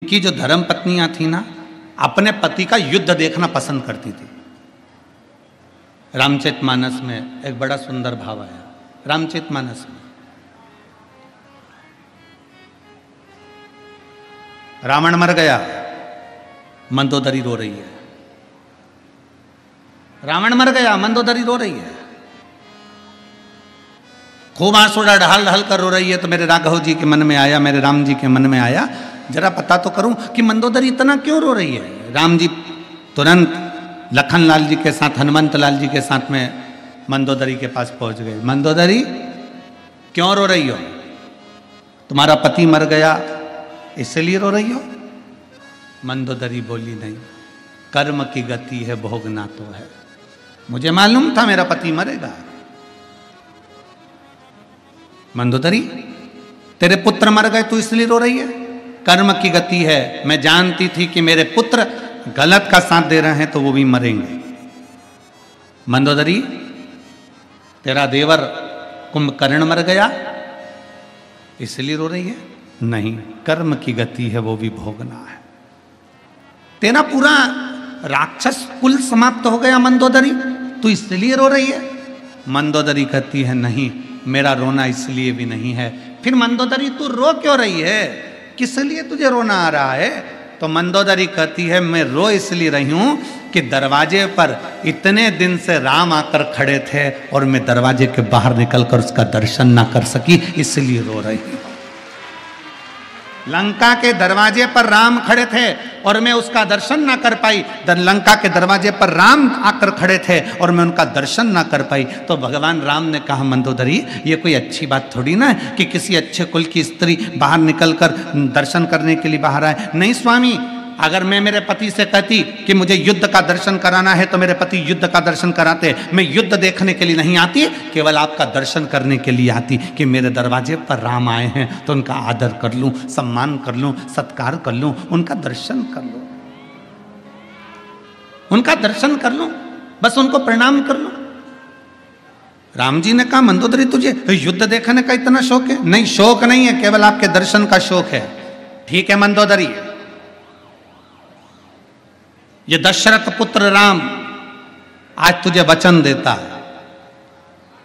की जो धर्म पत्नियां थी ना, अपने पति का युद्ध देखना पसंद करती थी। रामचरितमानस में एक बड़ा सुंदर भाव आया। रामचरितमानस में रावण मर गया, मंदोदरी रो रही है। रावण मर गया, मंदोदरी रो रही है, खूब आंसू ढाल ढाल कर रो रही है। तो मेरे राघव जी के मन में आया, मेरे राम जी के मन में आया, जरा पता तो करूं कि मंदोदरी इतना क्यों रो रही है। राम जी तुरंत लखन लाल जी के साथ, हनुमंत लाल जी के साथ में मंदोदरी के पास पहुंच गए। मंदोदरी क्यों रो रही हो? तुम्हारा पति मर गया इसलिए रो रही हो? मंदोदरी बोली, नहीं, कर्म की गति है, भोगना तो है। मुझे मालूम था मेरा पति मरेगा। मंदोदरी, तेरे पुत्र मर गए तू इसलिए रो रही है? कर्म की गति है, मैं जानती थी कि मेरे पुत्र गलत का साथ दे रहे हैं तो वो भी मरेंगे। मंदोदरी, तेरा देवर कुंभकर्ण मर गया इसलिए रो रही है? नहीं, कर्म की गति है, वो भी भोगना है। तेरा पूरा राक्षस कुल समाप्त हो गया मंदोदरी, तू इसलिए रो रही है? मंदोदरी कहती है, नहीं, मेरा रोना इसलिए भी नहीं है। फिर मंदोदरी, तू रो क्यों रही है? किस लिए तुझे रोना आ रहा है? तो मंदोदरी कहती है, मैं रो इसलिए रही हूं कि दरवाजे पर इतने दिन से राम आकर खड़े थे और मैं दरवाजे के बाहर निकलकर उसका दर्शन ना कर सकी, इसलिए रो रही हूं। लंका के दरवाजे पर राम खड़े थे और मैं उसका दर्शन ना कर पाई। लंका के दरवाजे पर राम आकर खड़े थे और मैं उनका दर्शन ना कर पाई। तो भगवान राम ने कहा, मंदोदरी, ये कोई अच्छी बात थोड़ी ना है कि किसी अच्छे कुल की स्त्री बाहर निकलकर दर्शन करने के लिए बाहर आए। नहीं स्वामी, अगर मैं मेरे पति से कहती कि मुझे युद्ध का दर्शन कराना है तो मेरे पति युद्ध का दर्शन कराते। मैं युद्ध देखने के लिए नहीं आती, केवल आपका दर्शन करने के लिए आती कि मेरे दरवाजे पर राम आए हैं तो उनका आदर कर लूं, सम्मान कर लूं, सत्कार कर लूं, उनका दर्शन कर लूं, उनका दर्शन कर लूं, बस उनको प्रणाम कर लूं। राम जी ने कहा, मंदोदरी, तुझे युद्ध देखने का इतना शौक है? नहीं, शौक नहीं है, केवल आपके दर्शन का शौक है। ठीक है मंदोदरी, ये दशरथ पुत्र राम आज तुझे वचन देता है,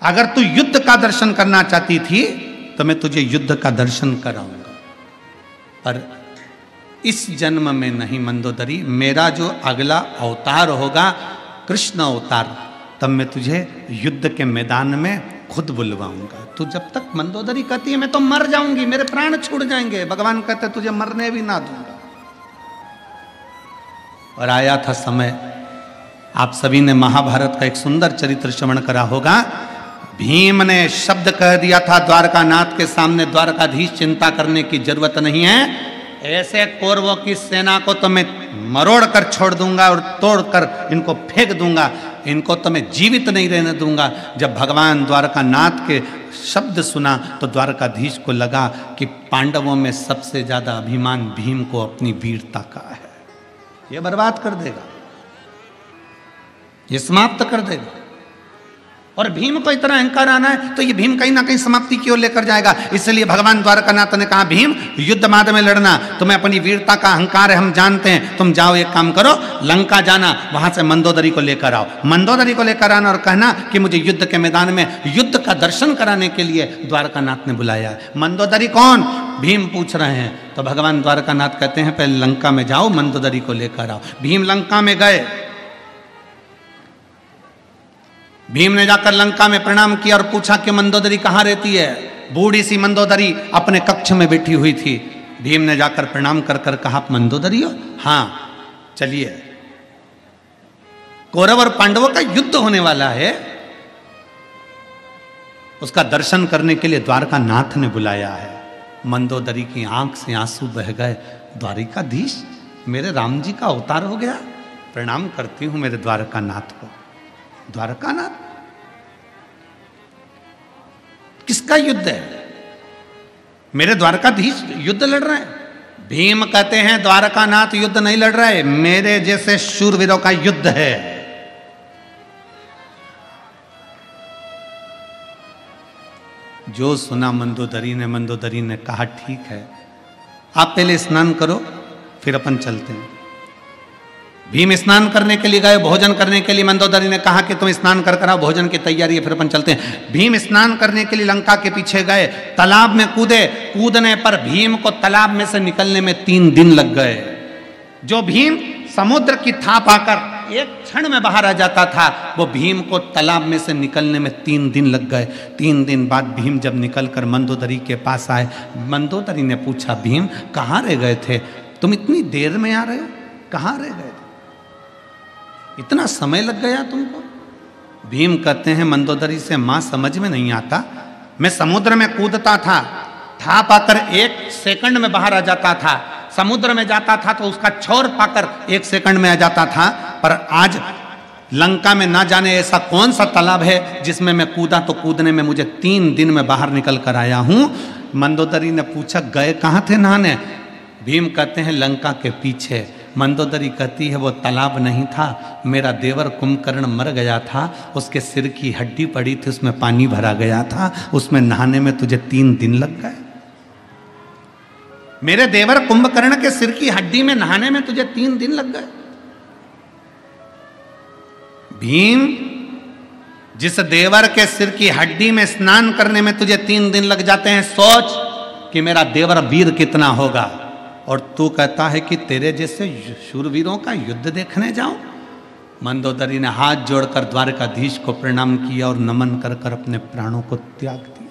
अगर तू युद्ध का दर्शन करना चाहती थी तो मैं तुझे युद्ध का दर्शन कराऊंगा, पर इस जन्म में नहीं मंदोदरी। मेरा जो अगला अवतार होगा, कृष्ण अवतार, तब मैं तुझे युद्ध के मैदान में खुद बुलवाऊंगा। तू जब तक, मंदोदरी कहती है, मैं तो मर जाऊंगी, मेरे प्राण छूट जाएंगे। भगवान कहते, तुझे मरने भी ना दूंगा। और आया था समय, आप सभी ने महाभारत का एक सुंदर चरित्र श्रवण करा होगा। भीम ने शब्द कह दिया था द्वारकानाथ के सामने, द्वारकाधीश, चिंता करने की जरूरत नहीं है, ऐसे कौरवों की सेना को तो मैं मरोड़ कर छोड़ दूंगा और तोड़कर इनको फेंक दूंगा, इनको तो मैं जीवित नहीं रहने दूंगा। जब भगवान द्वारकानाथ के शब्द सुना तो द्वारकाधीश को लगा कि पांडवों में सबसे ज्यादा अभिमान भीम को अपनी वीरता का है, ये बर्बाद कर देगा, ये समाप्त कर देगा। और भीम को इतना अहंकार आना है तो ये भीम कहीं ना कहीं समाप्ति की ओर लेकर जाएगा। इसलिए भगवान द्वारकानाथ ने कहा, भीम, युद्ध मार्ग में लड़ना, तुम्हें अपनी वीरता का अहंकार है, हम जानते हैं। तुम जाओ, एक काम करो, लंका जाना, वहां से मंदोदरी को लेकर आओ। मंदोदरी को लेकर आना और कहना कि मुझे युद्ध के मैदान में युद्ध का दर्शन कराने के लिए द्वारकानाथ ने बुलाया है। मंदोदरी कौन? भीम पूछ रहे हैं। तो भगवान द्वारकानाथ कहते हैं, पहले लंका में जाओ, मंदोदरी को लेकर आओ। भीम लंका में गए। भीम ने जाकर लंका में प्रणाम किया और पूछा कि मंदोदरी कहाँ रहती है। बूढ़ी सी मंदोदरी अपने कक्ष में बैठी हुई थी। भीम ने जाकर प्रणाम कर कर कहा, आप मंदोदरी हो? हाँ, चलिए, कौरव और पांडवों का युद्ध होने वाला है, उसका दर्शन करने के लिए द्वारकानाथ ने बुलाया है। मंदोदरी की आंख से आंसू बह गए। द्वारिकाधीश, मेरे राम जी का अवतार हो गया, प्रणाम करती हूं मेरे द्वारकानाथ को। द्वारकानाथ, किसका युद्ध है? मेरे द्वारकाधीश युद्ध लड़ रहे हैं। भीम कहते हैं, द्वारकानाथ युद्ध नहीं लड़ रहे, मेरे जैसे शूरवीरों का युद्ध है। जो सुना मंदोदरी ने कहा, ठीक है, आप पहले स्नान करो, फिर अपन चलते हैं। भीम स्नान करने के लिए गए, भोजन करने के लिए। मंदोदरी ने कहा कि तुम स्नान कर कर आओ, भोजन की तैयारी है, फिर अपन चलते हैं। भीम स्नान करने के लिए लंका के पीछे गए, तालाब में कूदे। कूदने पर भीम को तालाब में से निकलने में 3 दिन लग गए। जो भीम समुद्र की थाप आकर एक क्षण में बाहर आ जाता था, वो भीम को तालाब में से निकलने में 3 दिन लग गए। 3 दिन बाद भीम जब निकलकर मंदोदरी के पास आए, मंदोदरी ने पूछा, भीम कहाँ रह गए थे? तुम इतनी देर में आ रहे हो, कहाँ रह गए थे? इतना समय लग गया तुमको? भीम कहते हैं मंदोदरी से, मां समझ में नहीं आता, मैं समुद्र में कूदता था, थाप आकर 1 सेकंड में बाहर आ जाता था, समुद्र में जाता था तो उसका छोर पाकर 1 सेकंड में आ जाता था, पर आज लंका में ना जाने ऐसा कौन सा तालाब है जिसमें मैं कूदा तो कूदने में मुझे 3 दिन में बाहर निकल कर आया हूं। मंदोदरी ने पूछा, गए कहाँ थे नहाने? भीम कहते हैं, लंका के पीछे। मंदोदरी कहती है, वो तालाब नहीं था, मेरा देवर कुंभकर्ण मर गया था, उसके सिर की हड्डी पड़ी थी, उसमें पानी भरा गया था, उसमें नहाने में तुझे 3 दिन लग गए। मेरे देवर कुंभकर्ण के सिर की हड्डी में नहाने में तुझे 3 दिन लग गए। भीम, जिस देवर के सिर की हड्डी में स्नान करने में तुझे 3 दिन लग जाते हैं, सोच कि मेरा देवर वीर कितना होगा। और तू कहता है कि तेरे जैसे शूरवीरों का युद्ध देखने जाऊं? मंदोदरी ने हाथ जोड़कर द्वारकाधीश को प्रणाम किया और नमन कर कर अपने प्राणों को त्याग दिया।